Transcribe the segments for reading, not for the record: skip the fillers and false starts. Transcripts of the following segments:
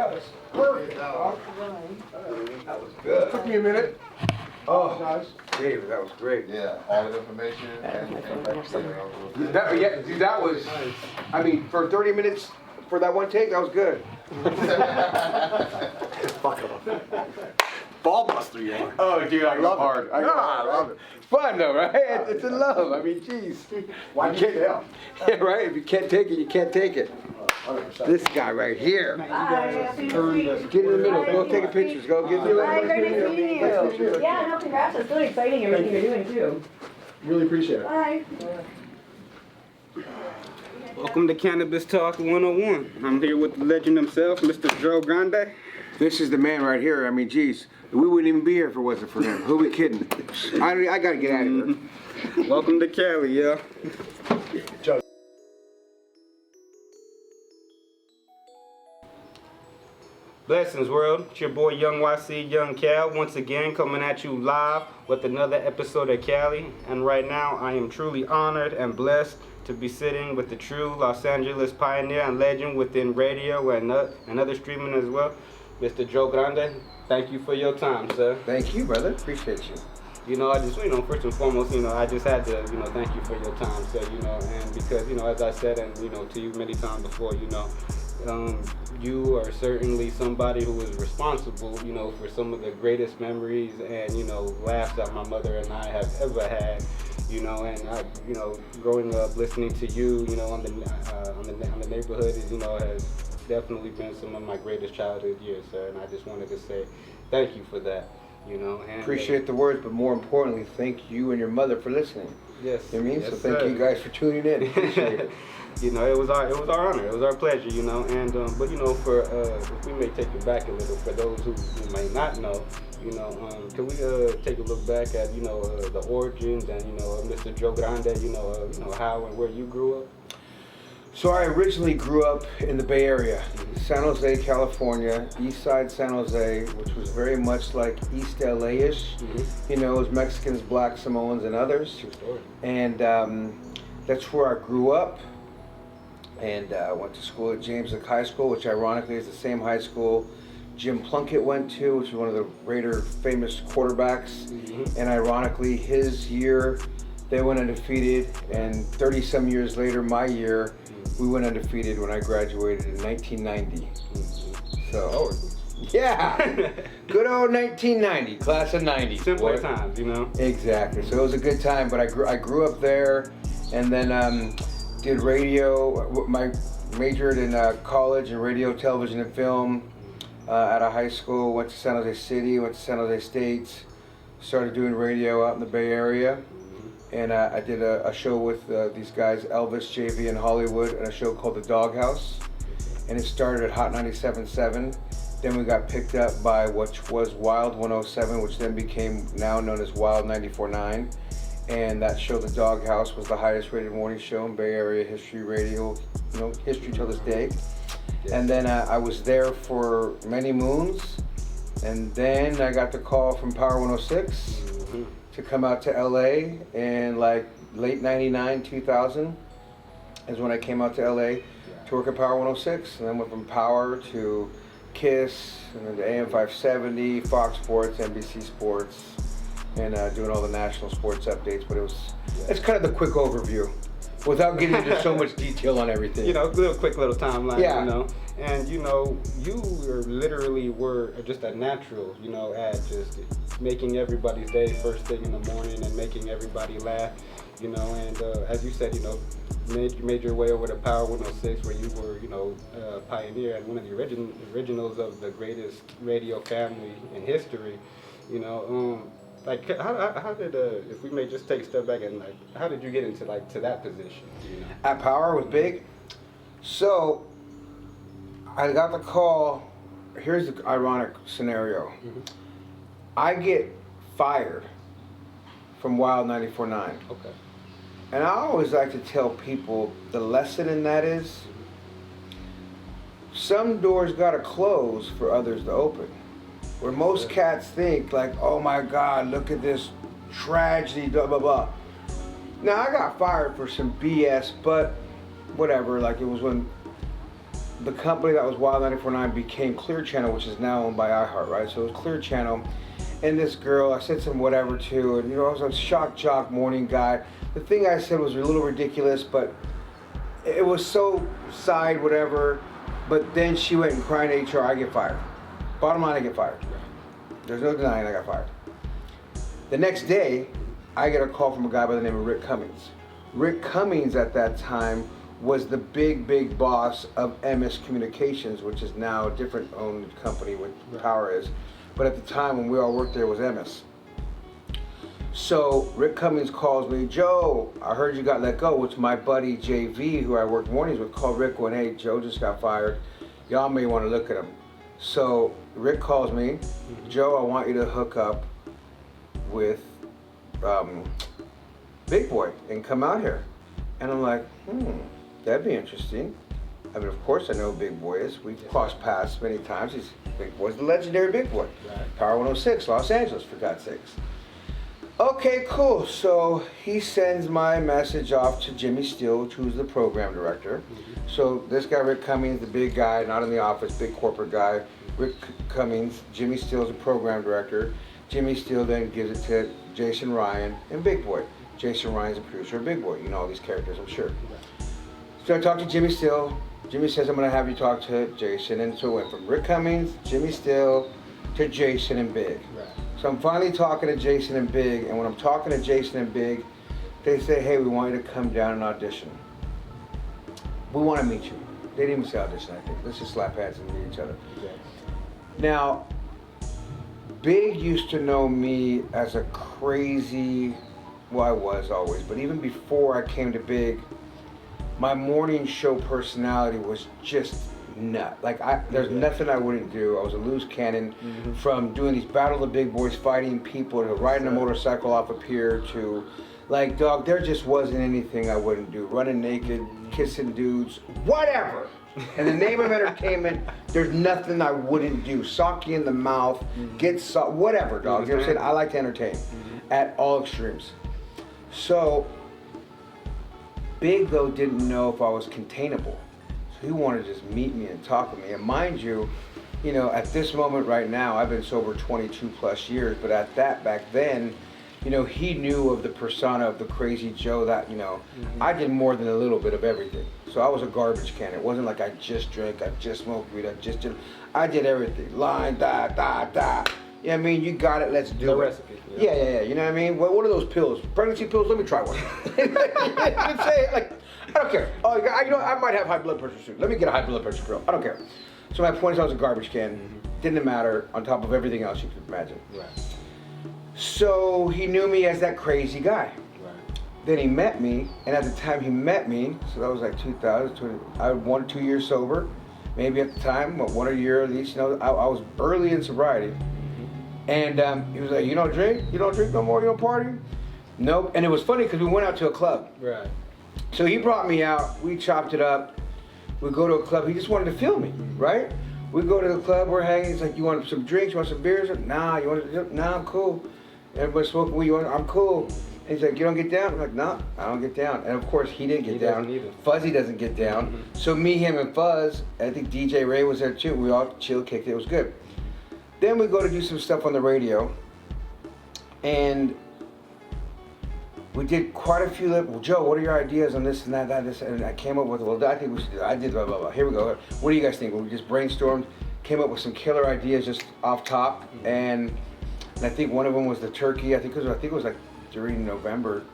That was perfect. That was good. Took me a minute. Oh, Nice. Dave, that was great. Yeah, all the information and That was, I mean, for 30 minutes for that one take, that was good. Fuck off. Ball buster, you are. Oh, dude, I love hard. I love it. It's fun though, right? It's in love. I mean, jeez. Why can't you? Yeah, right? If you can't take it, you can't take it. 100%. This guy right here. Bye. Get in the middle. Go take a pictures. Go give me Hi, great to see you. Yeah, no, congrats. It's really exciting everything you're doing too. Really appreciate it. Bye. Welcome to Cannabis Talk 101. I'm here with the legend himself, Mr. Joe Grande. This is the man right here. I mean, geez, we wouldn't even be here if it wasn't for him. Who we kidding? I gotta get out of here. Welcome to CALi, yeah. Joe. Blessings, world. It's your boy Young YC, Young Cal, once again coming at you live with another episode of CALi. And right now, I am truly honored and blessed to be sitting with the true Los Angeles pioneer and legend within radio and other streaming as well, Mr. Joe Grande. Thank you for your time, sir. Thank you, brother. Appreciate you. You know, I just, first and foremost, I just had to, thank you for your time, sir, and because, as I said, and, to you many times before, you are certainly somebody who is responsible, for some of the greatest memories and, laughs that my mother and I have ever had, and I, growing up listening to you, on the neighborhood, has definitely been some of my greatest childhood years, sir, and I just wanted to say thank you for that. And Appreciate the words, but more importantly, thank you and your mother for listening. Yes. You know what I mean? Yes, So thank sir. you guys for tuning in. Appreciate it. It was our honor, it was our pleasure, and but for if we may take it back a little for those who may not know, can we take a look back at the origins and Mr. Joe Grande, how and where you grew up? So I originally grew up in the Bay Area, San Jose, California, East Side San Jose, which was very much like East LA-ish. It was Mexicans, Black Samoans, and others. True story. And that's where I grew up. And went to school at James Lick High School, which ironically is the same high school Jim Plunkett went to, which was one of the Raider famous quarterbacks. And ironically, his year, they went undefeated, and 30-some years later, my year, we went undefeated when I graduated in 1990. So, yeah, good old 1990, class of 90. Simpler times, Exactly. So it was a good time, but I grew up there, and then did radio. My majored in college in radio, television, and film out of high school. Went to San Jose City, went to San Jose State, started doing radio out in the Bay Area. And I did a show with these guys, Elvis, JV, and Hollywood, and a show called The Doghouse. And it started at Hot 97.7. Then we got picked up by what was Wild 107, which then became now known as Wild 94.9. And that show, The Doghouse, was the highest rated morning show in Bay Area history radio, history till this day. And then I was there for many moons. And then I got the call from Power 106. To come out to LA in like late 99, 2000 is when I came out to LA to work at Power 106, and then went from Power to KISS, and then to AM 570, Fox Sports, NBC Sports, and doing all the national sports updates. But it's kind of the quick overview without getting into so much detail on everything. Quick little timeline, Yeah. And you literally were just a natural, at just making everybody's day first thing in the morning and making everybody laugh, and as you said, made your way over to Power 106 where you were, pioneer and one of the originals of the greatest radio family in history, Like, how did, if we may just take a step back and how did you get into to that position? At Power was big. So I got the call. Here's the ironic scenario. I get fired from Wild 94.9. Okay. And I always like to tell people the lesson in that is some doors gotta close for others to open. Where most cats think oh my God, look at this tragedy, blah, blah, blah. Now I got fired for some BS, but whatever, it was when the company that was Wild 94.9 became Clear Channel, which is now owned by iHeart, right? So it was Clear Channel. And this girl, I said some whatever to, and I was a shock jock morning guy. The thing I said was a little ridiculous, but it was so side whatever. But then she went and cried to HR, I get fired. Bottom line, I get fired. There's no denying I got fired. The next day, I get a call from a guy by the name of Rick Cummings. Rick Cummings at that time was the big boss of MS Communications, which is now a different owned company, what Power is. But at the time when we all worked there, it was MS. So Rick Cummings calls me, Joe, I heard you got let go, which my buddy JV, who I worked mornings with, called Rick going, hey, Joe just got fired. Y'all may want to look at him. So Rick calls me, Joe, I want you to hook up with Big Boy and come out here. And I'm like, that'd be interesting. I mean, of course I know who Big Boy is. We've crossed paths many times. Big Boy's the legendary Big Boy. Right. Power 106, Los Angeles, for God's sakes. Okay, cool. So he sends my message off to Jimmy Steele, who's the program director. So this guy, Rick Cummings, the big guy, not in the office, big corporate guy. Rick Cummings, Jimmy Steele's the program director. Jimmy Steele then gives it to Jason Ryan and Big Boy. Jason Ryan's a producer of Big Boy. You know all these characters, I'm sure. So I talked to Jimmy Steele. Jimmy says, I'm going to have you talk to Jason. And so it went from Rick Cummings, Jimmy Steele, to Jason and Big. Right. So I'm finally talking to Jason and Big. And when I'm talking to Jason and Big, they say, hey, we want you to come down and audition. We want to meet you. They didn't even say audition, I think. Let's just slap hands and meet each other. Yeah. Now, Big used to know me as a crazy, well, I was always, but even before I came to Big, my morning show personality was just nut. Like, there's nothing I wouldn't do. I was a loose cannon, from doing these Battle of the Big Boys, fighting people, to riding a motorcycle off a pier, to, like, dog, there just wasn't anything I wouldn't do. Running naked, kissing dudes, whatever. In the name of entertainment, there's nothing I wouldn't do. Sock you in the mouth, whatever, dog. You know what I'm saying? I like to entertain at all extremes. So, Big, though, didn't know if I was containable. So he wanted to just meet me and talk with me. And mind you, at this moment right now, I've been sober 22 plus years, but at that, back then, he knew of the persona of the crazy Joe that, I did more than a little bit of everything. So I was a garbage can. It wasn't like I just drank, I just smoked weed, I did everything. Line, da. Yeah, I mean, you got it, let's do it. Recipe. Yeah, you know what I mean? What are those pills? Pregnancy pills? Let me try one. Like, I don't care. Oh, I might have high blood pressure soon. Let me get a high blood pressure pill. I don't care. So my point is I was a garbage can. Didn't matter, on top of everything else you could imagine. Right. So he knew me as that crazy guy. Right. Then he met me, and at the time he met me, so that was like 2000, I was 1 or 2 years sober, maybe at the time, 1 a year at least. I was early in sobriety. And he was like, you don't drink? You don't drink no more? You don't party? Nope. And it was funny because we went out to a club. Right. So he brought me out. We chopped it up. We go to a club. He just wanted to feel me, right? We go to the club. We're hanging. He's like, you want some drinks? You want some beers? Nah. You want? Nah, I'm cool. Everybody's smoking weed. I'm cool. And he's like, you don't get down? I'm like, nah, I don't get down. And of course, he didn't get down. Fuzzy doesn't get down. So me, him, and Fuzz, I think DJ Ray was there too. We all chill, kicked it. It was good. Then we go to do some stuff on the radio, and we did quite a few. Well, Joe, what are your ideas on this and that, this? And I came up with, well, I think we should do. I did blah blah blah. Here we go. What do you guys think? We just brainstormed, came up with some killer ideas just off top, and I think one of them was the turkey. I think it was like during November,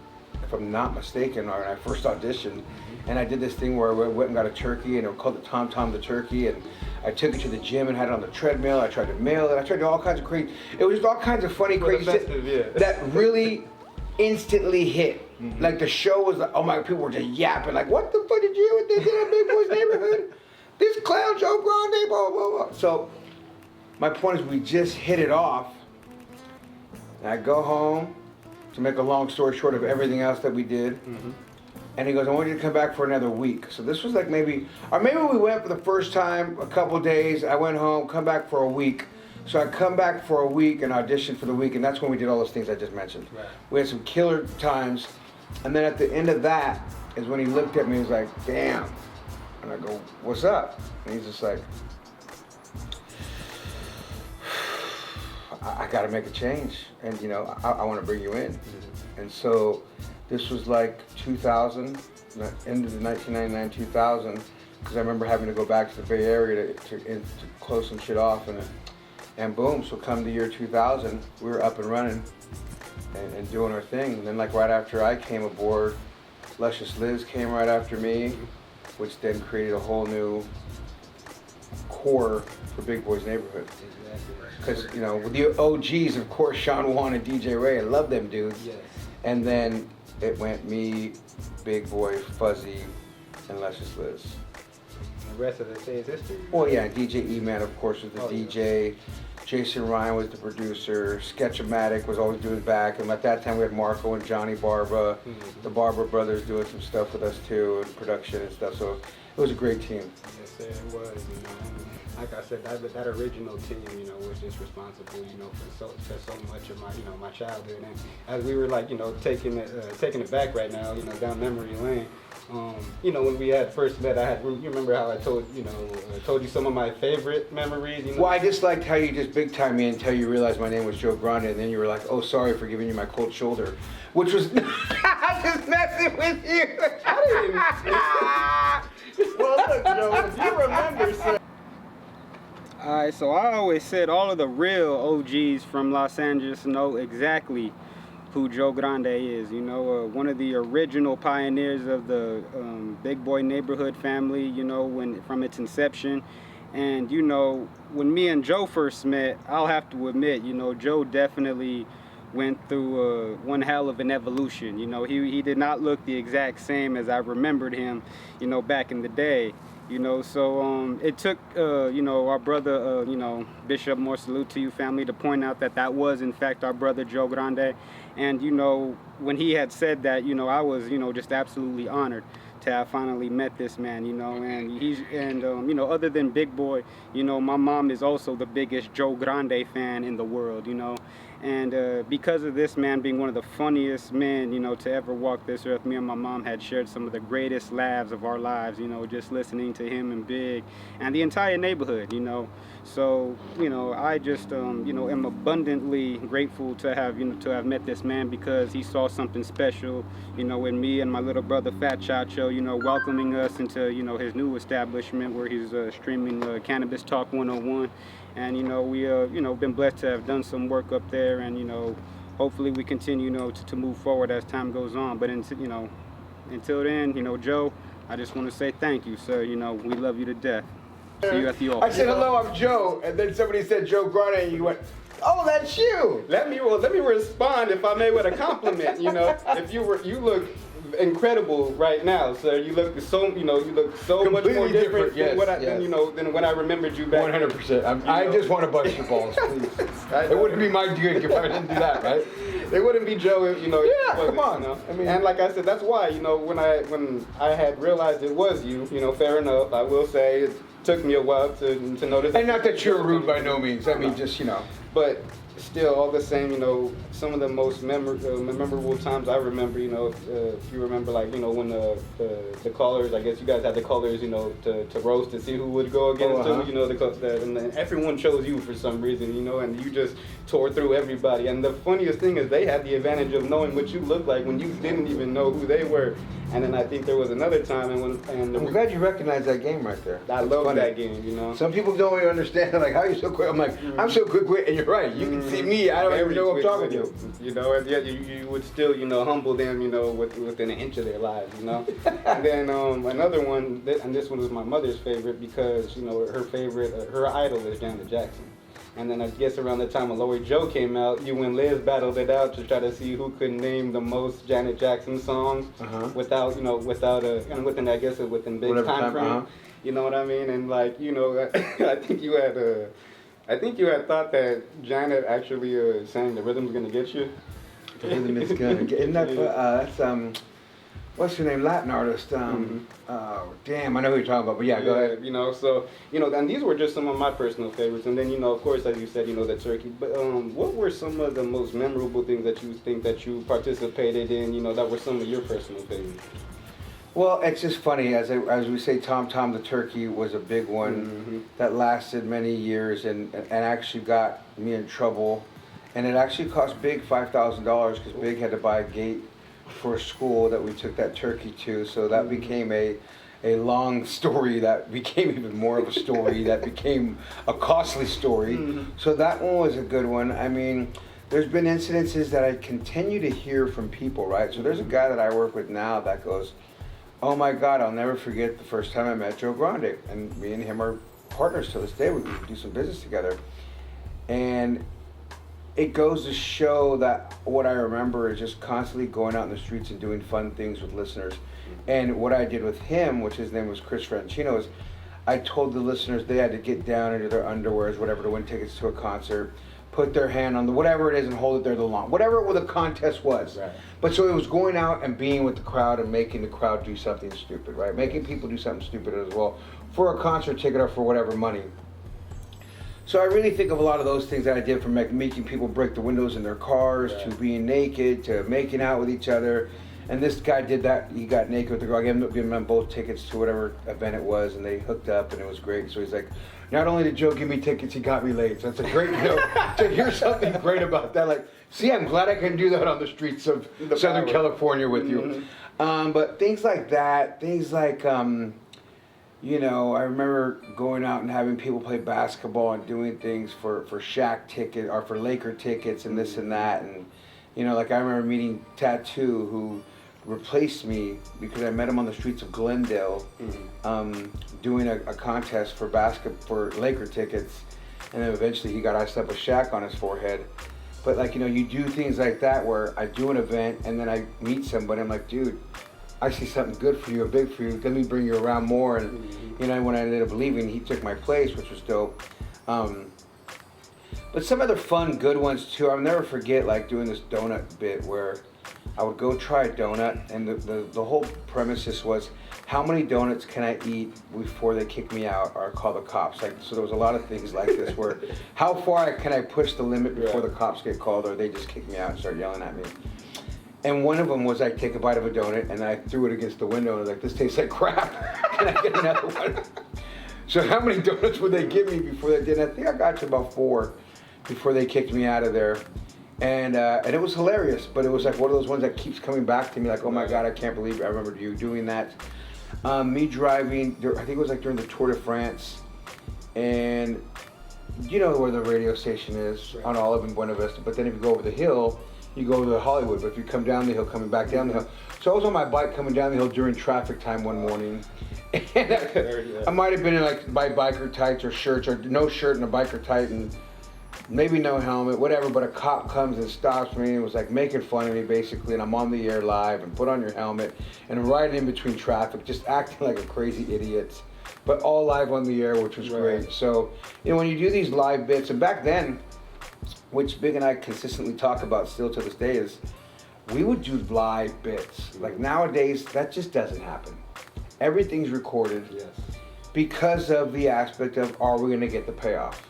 if I'm not mistaken, when I first auditioned, and I did this thing where I went and got a turkey, and it was called the Tom the Turkey, and I took it to the gym and had it on the treadmill. I tried to mail it. I tried to do all kinds of crazy. It was just all kinds of funny, crazy shit that really instantly hit. Like the show was like, oh my, people were just yapping. Like, what the fuck did you do with this in a Big Boy's neighborhood? This clown show, Grande, blah, blah, blah. So my point is we just hit it off. And I go home, to make a long story short of everything else that we did. And he goes, I want you to come back for another week. So this was like maybe we went for the first time a couple days. I went home, come back for a week. So I come back for a week and auditioned for the week, and that's when we did all those things I just mentioned. Right. We had some killer times, and then at the end of that is when he looked at me and was like, damn, And I go, what's up? And he's just like, I got to make a change, and you know, I want to bring you in. And so this was like 2000, end of the 1999, 2000, because I remember having to go back to the Bay Area to close some shit off, and boom, so come the year 2000, we were up and running and doing our thing. And then like right after I came aboard, Luscious Liz came right after me, which then created a whole new core for Big Boy's Neighborhood. Because, you know, with the OGs, of course, Sean Juan and DJ Ray, I love them dudes. Yes. And then it went me, Big Boy, Fuzzy, and Luscious Liz. And the rest of it is history. Well, yeah, DJ E-Man, of course, was the DJ. Yeah. Jason Ryan was the producer. Sketch-O-Matic was always doing back. And at that time, we had Marco and Johnny Barba, the Barba brothers doing some stuff with us, too, and production and stuff. So it was a great team. Yes, sir, it was, you know. Like I said, that original team, you know, was just responsible, you know, for so much of my, you know, my childhood. And as we were like, you know, taking it back right now, you know, down memory lane. You know, when we had first met, you remember how I told you some of my favorite memories, you know? Well, I just liked how you just big time me until you realized my name was Joe Grande, and then you were like, oh, sorry for giving you my cold shoulder, which was just messing with you. Well, look, Joe, if you remember, sir. Alright, so I always said all of the real OGs from Los Angeles know exactly who Joe Grande is. You know, one of the original pioneers of the Big Boy Neighborhood family, you know, from its inception. And, you know, when me and Joe first met, I'll have to admit, you know, Joe definitely went through one hell of an evolution. You know, he did not look the exact same as I remembered him, you know, back in the day. You know, so it took, you know, our brother, you know, Bishop, more salute to you, family, to point out that was, in fact, our brother, Joe Grande. And, you know, when he had said that, you know, I was, you know, just absolutely honored to have finally met this man, you know. And you know, other than Big Boy, you know, my mom is also the biggest Joe Grande fan in the world, you know. And because of this man being one of the funniest men, you know, to ever walk this earth, me and my mom had shared some of the greatest laughs of our lives, you know, just listening to him and Big and the entire neighborhood, you know. So, you know, I just, you know, am abundantly grateful to have, you know, to have met this man, because he saw something special, you know, in me and my little brother Fat Chacho, you know, welcoming us into, you know, his new establishment where he's streaming Cannabis Talk 101. And, you know, we, you know, been blessed to have done some work up there, and, you know, hopefully we continue, you know, to move forward as time goes on. But, you know, until then, you know, Joe, I just want to say thank you, sir. You know, we love you to death. See you at the office. I said, hello, I'm Joe, and then somebody said Joe Grande, and you went, oh, that's you. Let me respond, if I may, with a compliment. You know, you look incredible right now, sir. You look so, you know, much more different than when I remembered you back. 100%. I just want to bust your balls, please. It wouldn't be my gig if I didn't do that, right? It wouldn't be Joe, you know. Yeah, come on. You know? I mean, and like I said, that's why, you know, when I had realized it was you, you know, fair enough. I will say it took me a while to notice. And not that you're rude by no means. I mean, just, you know. But still, all the same, you know, some of the most memorable times I remember, you know, if you remember, like, you know, when the callers, I guess you guys had the callers, you know, to roast to see who would go against who, you know, and then everyone chose you for some reason, you know, and you just tore through everybody. And the funniest thing is they had the advantage of knowing what you looked like when you didn't even know who they were. And then I think there was another time, I'm glad you recognized that game right there. I love that game, you know. Some people don't even understand, like, how are you so quick? I'm like, I'm so quick, and you're right. You can see me, I don't even know what I'm talking to. You know, and yet you would still, you know, humble them, you know, within an inch of their lives, you know. And then another one, and this one was my mother's favorite, because, you know, her idol is Janet Jackson. And then I guess around the time Aloy Joe came out, you and Liz battled it out to try to see who could name the most Janet Jackson songs within big whatever time frame. You know what I mean? And like, you know, I think you had thought that Janet actually sang "The Rhythm's Gonna Get You." The Rhythm is gonna get. Isn't that that's what's her name? Latin artist. Oh, damn, I know who you're talking about, but yeah, go ahead. You know, so, you know, and these were just some of my personal favorites. And then, you know, of course, as you said, you know, the turkey. But what were some of the most memorable things that you think that you participated in, you know, that were some of your personal favorites? Well, it's just funny, as we say, Tom Tom the Turkey was a big one that lasted many years and actually got me in trouble. And it actually cost Big $5,000 because Big had to buy a gate for a school that we took that turkey to. So that became a long story that became even more of a story that became a costly story. So that one was a good one. I mean, there's been incidences that I continue to hear from people, right? So there's a guy that I work with now that goes, oh my God, I'll never forget the first time I met Joe Grande. And me and him are partners to this day. We do some business together. And it goes to show that what I remember is just constantly going out in the streets and doing fun things with listeners. And what I did with him, which his name was Chris Franchino, is I told the listeners they had to get down into their underwears, whatever, to win tickets to a concert, put their hand on the whatever it is and hold it there the long, whatever the contest was. Right. But so it was going out and being with the crowd and making the crowd do something stupid, right? Making people do something stupid as well for a concert ticket or for whatever money. So I really think of a lot of those things that I did, from making people break the windows in their cars, to being naked, to making out with each other. And this guy did that. He got naked with the girl. I ended up giving them both tickets to whatever event it was, and they hooked up, and it was great. So he's like, not only did Joe give me tickets, he got me laid. So that's a great, to hear something great about that. Like, see, I'm glad I can do that on the streets of Southern California with you. But things like that, things like, I remember going out and having people play basketball and doing things for Shaq ticket or for Laker tickets and this and that. And, like I remember meeting Tattoo, who replaced me because I met him on the streets of Glendale, doing a contest for Laker tickets, and then eventually he got iced up with Shaq on his forehead. But you do things like that where I do an event and then I meet somebody, I'm like, dude, I see something good for you, a big for you, let me bring you around more. And when I ended up leaving, he took my place, which was dope. But some other fun, good ones too. I'll never forget doing this donut bit where I would go try a donut, and the whole premises was, how many donuts can I eat before they kick me out or call the cops? So there was a lot of things like this where, how far can I push the limit before the cops get called or they just kick me out and start yelling at me? And one of them was I take a bite of a donut and I threw it against the window and I was like, this tastes like crap. Can I get another one? So how many donuts would they give me before they did? I think I got to about 4 before they kicked me out of there. And it was hilarious, but it was like one of those ones that keeps coming back to me, like, oh my God, I can't believe I remember you doing that. Me driving, I think it was during the Tour de France, and you know where the radio station is, on Olive and Buena Vista, but then if you go over the hill, you go to Hollywood, but if you come down the hill, coming back down the hill. So I was on my bike coming down the hill during traffic time one morning, and I might have been in my biker tights or shirts, or no shirt and a biker tight, and maybe no helmet, whatever, but a cop comes and stops me and was making fun of me basically, and I'm on the air live, and put on your helmet, and I'm right in between traffic, just acting like a crazy idiot, but all live on the air, which was great. So, when you do these live bits, and back then, which Big and I consistently talk about still to this day, is we would do live bits. Nowadays, that just doesn't happen. Everything's recorded because of the aspect of, are we gonna get the payoff?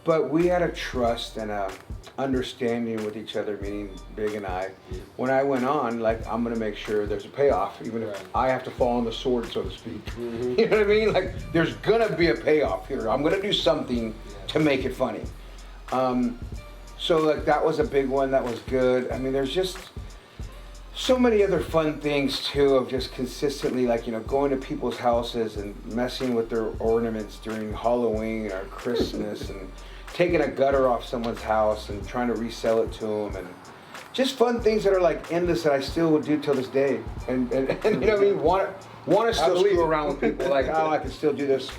But we had a trust and a understanding with each other, meaning Big and I. When I went on, I'm gonna make sure there's a payoff, even if I have to fall on the sword, so to speak. You know what I mean? There's gonna be a payoff here. I'm gonna do something to make it funny. So that was a big one. That was good. I mean, there's just so many other fun things too, of just consistently going to people's houses and messing with their ornaments during Halloween or Christmas, and taking a gutter off someone's house and trying to resell it to them, and just fun things that are endless that I still would do till this day, and you know what I mean, want to still screw around with people, oh, I can still do this.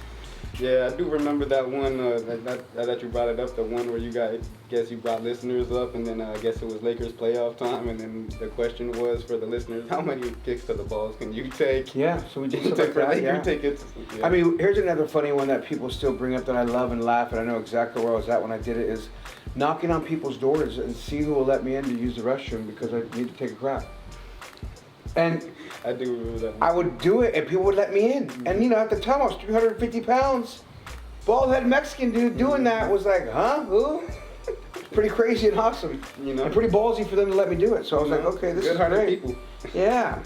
Yeah, I do remember that one, that you brought it up, the one where you brought listeners up, and then I guess it was Lakers playoff time, and then the question was for the listeners, how many kicks to the balls can you take? Yeah, so we did stuff like that, Laker tickets. Yeah. I mean, here's another funny one that people still bring up that I love and laugh, and I know exactly where I was at when I did it, is knocking on people's doors and see who will let me in to use the restroom because I need to take a crap. And I do remember that one. I would do it, and people would let me in. And at the time I was 350 pounds. Bald head Mexican dude doing that was like, huh? Who? Pretty crazy and awesome. And pretty ballsy for them to let me do it. So I was like, okay, this is great. People. Yeah.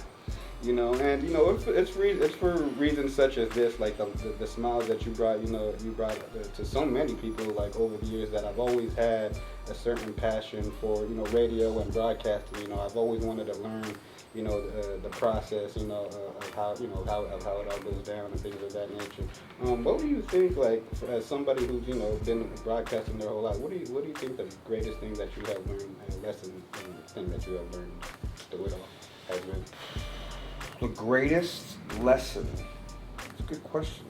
You know, and you know, it's for reasons such as this, like the smiles that you brought, to so many people, like over the years, that I've always had a certain passion for, radio and broadcasting. I've always wanted to learn, the process, of how, how it all goes down and things of that nature. What do you think, like, as somebody who's, been broadcasting their whole life, what do you think the greatest thing that you have learned, lesson thing that you have learned through it all has been? The greatest lesson? That's a good question.